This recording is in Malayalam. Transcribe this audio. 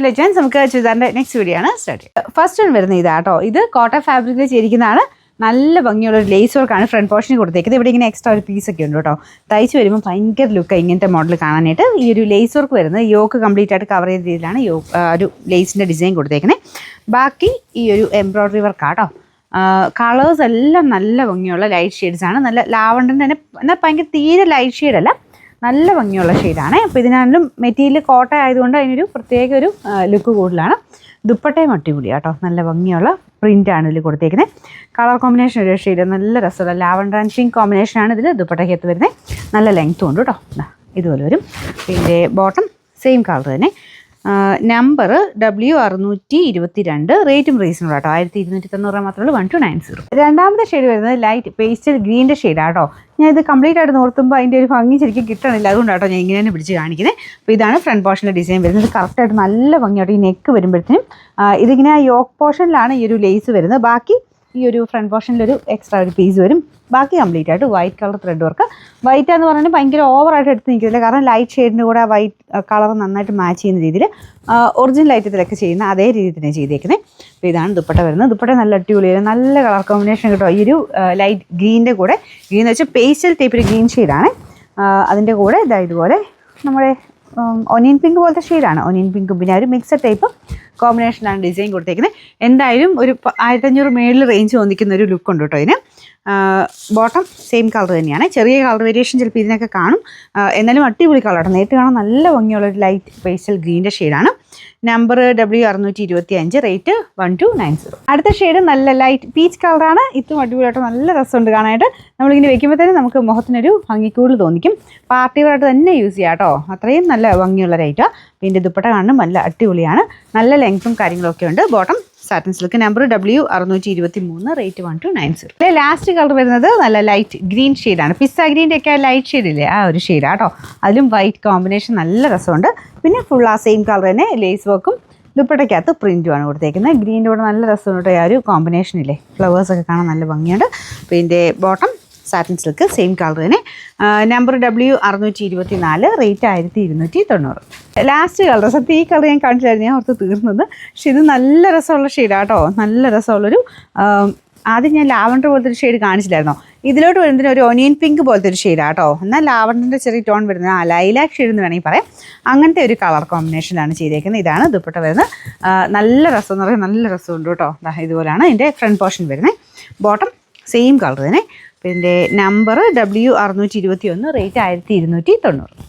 Legends, നമുക്ക് ചുരിദാറിന്റെ നെക്സ്റ്റ് വീഡിയോ ആണ് സ്റ്റാർട്ട് ചെയ്യുന്നത്. ഫസ്റ്റ് വൺ വരുന്നത് ഇതാട്ടോ. ഇത് കോട്ടൺ ഫാബ്രിക്കിൽ ചെയ്തിരിക്കുന്നതാണ്. നല്ല ഭംഗിയുള്ള ഒരു ലേസ് വർക്കാണ് ഫ്രണ്ട് പോർഷനിൽ കൊടുത്തേക്കുന്നത്. ഇവിടെ ഇങ്ങനെ എക്സ്ട്രാ ഒരു പീസൊക്കെ ഉണ്ട് കേട്ടോ. തയ്ച്ച് വരുമ്പോൾ ഭയങ്കര ലുക്കാണ് ഇങ്ങനത്തെ മോഡൽ കാണാനായിട്ട്. ഈ ഒരു ലേസ് വർക്ക് വരുന്നത് യോക്ക് കംപ്ലീറ്റ് ആയിട്ട് കവർ ചെയ്ത രീതിയിലാണ് ഒരു ലേസിൻ്റെ ഡിസൈൻ കൊടുത്തേക്കുന്നത്. ബാക്കി ഈ ഒരു എംബ്രോയ്ഡറി വർക്കാട്ടോ. കളേഴ്സ് എല്ലാം നല്ല ഭംഗിയുള്ള ലൈറ്റ് ഷെയ്ഡ്സ് ആണ്. നല്ല ലാവണ്ടറിൻ്റെ തന്നെ എന്നാൽ ഭയങ്കര തീരെ ലൈറ്റ് ഷെയ്ഡല്ല, നല്ല ഭംഗിയുള്ള ഷെയ്ഡാണ്. അപ്പോൾ ഇതിനാണെങ്കിലും മെറ്റീരിയൽ കോട്ടൺ ആയതുകൊണ്ട് അതിനൊരു പ്രത്യേക ഒരു ലുക്ക് കൂടുതലാണ്. ദുപ്പട്ടയും അടിപൊളി കേട്ടോ, നല്ല ഭംഗിയുള്ള പ്രിൻ്റാണ് ഇതിൽ കൊടുത്തേക്കുന്നത്. കളർ കോമ്പിനേഷൻ ഒരു ഷെയ്ഡ് നല്ല രസമുള്ള ലാവണ്ടർ ആൻഡ് പിങ്ക് കോമ്പിനേഷനാണ് ഇതിൽ ദുപ്പട്ടയ്ക്കകത്ത് വരുന്നത്. നല്ല ലെങ്ത്തും ഉണ്ട് കേട്ടോ, ഇതുപോലെ വരും. പിന്നെ ബോട്ടം സെയിം കളർ തന്നെ. നമ്പർ W622, റേറ്റും റീസണബിൾ ആട്ടോ. 1290 മാത്രമേ ഉള്ളൂ. 1290. രണ്ടാമത്തെ ഷെയ്ഡ് വരുന്നത് ലൈറ്റ് പേസ്റ്റൽ ഗ്രീൻ്റെ ഷെയ്ഡാട്ടോ. ഞാൻ ഇത് കംപ്ലീറ്റ് ആയിട്ട് നോർത്തുമ്പോൾ അതിൻ്റെ ഒരു ഭംഗി ശരിക്കും കിട്ടണില്ല, അതുകൊണ്ടാട്ടോ ഞാൻ ഇങ്ങനെ തന്നെ പിടിച്ച് കാണിക്കുന്നത്. അപ്പോൾ ഇതാണ് ഫ്രണ്ട് പോർഷൻ്റെ ഡിസൈൻ വരുന്നത്. കറക്റ്റായിട്ട് നല്ല ഭംഗിയായിട്ട് ഈ നെക്ക് വരുമ്പോഴത്തേനും ഇതിങ്ങനെ യോക്ക് പോർഷനിലാണ് ഈ ഒരു ലേസ് വരുന്നത്. ബാക്കി ഈ ഒരു ഫ്രണ്ട് പോർഷനിലൊരു എക്സ്ട്രാ ഒരു പീസ് വരും. ബാക്കി കംപ്ലീറ്റ് ആയിട്ട് white colour thread work. White എന്ന് പറഞ്ഞാൽ ഭയങ്കര ഓവറായിട്ട് എടുത്ത് നിൽക്കുന്നില്ല, കാരണം ലൈറ്റ് ഷെയ്ഡിൻ്റെ കൂടെ വൈറ്റ് കളർ നന്നായിട്ട് മാച്ച് ചെയ്യുന്ന രീതിയിൽ ഒറിജിനൽ ലൈറ്റത്തിലൊക്കെ ചെയ്യുന്ന അതേ രീതിയിൽ തന്നെ ചെയ്തേക്കുന്നത്. അപ്പോൾ ഇതാണ് ദുപ്പട്ട വരുന്നത്. ദുപ്പട്ട നല്ല അടിപൊളിയാണ്, നല്ല കളർ കോമ്പിനേഷൻ കേട്ടോ. ഈ ഒരു ലൈറ്റ് ഗ്രീനിൻ്റെ കൂടെ, ഗ്രീൻ എന്ന് വെച്ചാൽ പേസ്റ്റൽ ടൈപ്പ് ഒരു ഗ്രീൻ ഷെയ്ഡാണ്. അതിൻ്റെ കൂടെ ഇതുപോലെ നമ്മുടെ ഒനിയൻ പിങ്ക് പോലത്തെ ഷെയ്ഡാണ്. ഒനിയൻ പിങ്കും പിന്നെ ഒരു മിക്സഡ് ടൈപ്പ് കോമ്പിനേഷനാണ് ഡിസൈൻ കൊടുത്തേക്കുന്നത്. എന്തായാലും ഒരു 1500 മേളിൽ റേഞ്ച് തോന്നിക്കുന്ന ഒരു ലുക്ക് ഉണ്ട് കേട്ടോ ഇതിന്. ബോട്ടം സെയിം കളർ തന്നെയാണ്. ചെറിയ കളർ വേരിയേഷൻ ചിലപ്പോൾ ഇതിനൊക്കെ കാണും, എന്നാലും അടിപൊളി കളറാണ്. നേരിട്ട് കാണാൻ നല്ല ഭംഗിയുള്ളൊരു ലൈറ്റ് പേസ്റ്റൽ ഗ്രീൻ്റെ ഷെയ്ഡാണ്. Number W625, rate 1290. അടുത്ത ഷെയ്ഡ് നല്ല ലൈറ്റ് പീച്ച് കളറാണ്. ഇതും അടിപൊളിയായിട്ട് നല്ല രസമുണ്ട് കാണാനായിട്ട്. നമ്മളിങ്ങനെ വെക്കുമ്പോൾ തന്നെ നമുക്ക് മുഖത്തിനൊരു ഭംഗിക്കൂടുതൽ തോന്നിക്കും. പാർട്ടി വെയറായിട്ട് തന്നെ യൂസ് ചെയ്യാം കേട്ടോ, അത്രയും നല്ല ഭംഗിയുള്ള റേറ്റാണ്. പിന്നെ ദുപ്പട്ട കാണും നല്ല അടിപൊളിയാണ്, നല്ല ലെങ്ത്തും കാര്യങ്ങളൊക്കെ ഉണ്ട്. Bottom satin silk. Number W623, rate 1290. Last colour വരുന്നത് നല്ല ലൈറ്റ് ഗ്രീൻ ഷെയ്ഡാണ്. പിസ്സ ഗ്രീൻ്റെ ഒക്കെ ലൈറ്റ് ഷെയ്ഡില്ലേ, ആ ഒരു ഷെയ്ഡാണ് കേട്ടോ. അതിലും വൈറ്റ് കോമ്പിനേഷൻ നല്ല രസമുണ്ട്. പിന്നെ ഫുൾ ആ സെയിം കളർ തന്നെ ലേസ് വർക്കും ദുപ്പട്ടയ്ക്കകത്ത് പ്രിൻറ്റുമാണ് കൊടുത്തേക്കുന്നത്. ഗ്രീൻ്റെ കൂടെ നല്ല രസമുണ്ട് ആ ഒരു കോമ്പിനേഷനില്ലേ, ഫ്ലവേഴ്സൊക്കെ കാണാൻ നല്ല ഭംഗിയുണ്ട്. പിന്നെ bottom satin silk same colour തന്നെ. Number W624, rate 1290. Last colour, സത്യം ഈ കളർ ഞാൻ കാണിച്ചായിരുന്നു, ഞാൻ ഓർത്ത് തീർന്നത്. പക്ഷെ ഇത് നല്ല രസമുള്ള ഷെയ്ഡാട്ടോ, നല്ല രസമുള്ളൊരു ആദ്യം ഞാൻ ലാവണ്ടർ പോലത്തെ ഒരു ഷെയ്ഡ് കാണിച്ചില്ലായിരുന്നോ, ഇതിലോട്ട് വരുന്നതിന് ഒരു ഒനിയൻ പിങ്ക് പോലത്തെ ഒരു ഷെയ്ഡാട്ടോ. എന്നാൽ ലാവണ്ടറിൻ്റെ ചെറിയ ടോൺ വരുന്നത് ലൈലാക്ക് ഷെയ്ഡ് എന്ന് വേണമെങ്കിൽ പറയാം. അങ്ങനത്തെ ഒരു കളർ കോമ്പിനേഷനാണ് ചെയ്തേക്കുന്നത്. ഇതാണ് ദുപ്പട്ട വരുന്നത്. നല്ല രസം എന്ന് പറയുന്നത് നല്ല രസമുണ്ട് കേട്ടോ. ഇതുപോലെയാണ് ഇതിൻ്റെ ഫ്രണ്ട് പോർഷൻ വരുന്നത്. ബോട്ടം സെയിം കളർ തന്നെ. പിന്നെ നമ്പർ W621, റേറ്റ് 1290.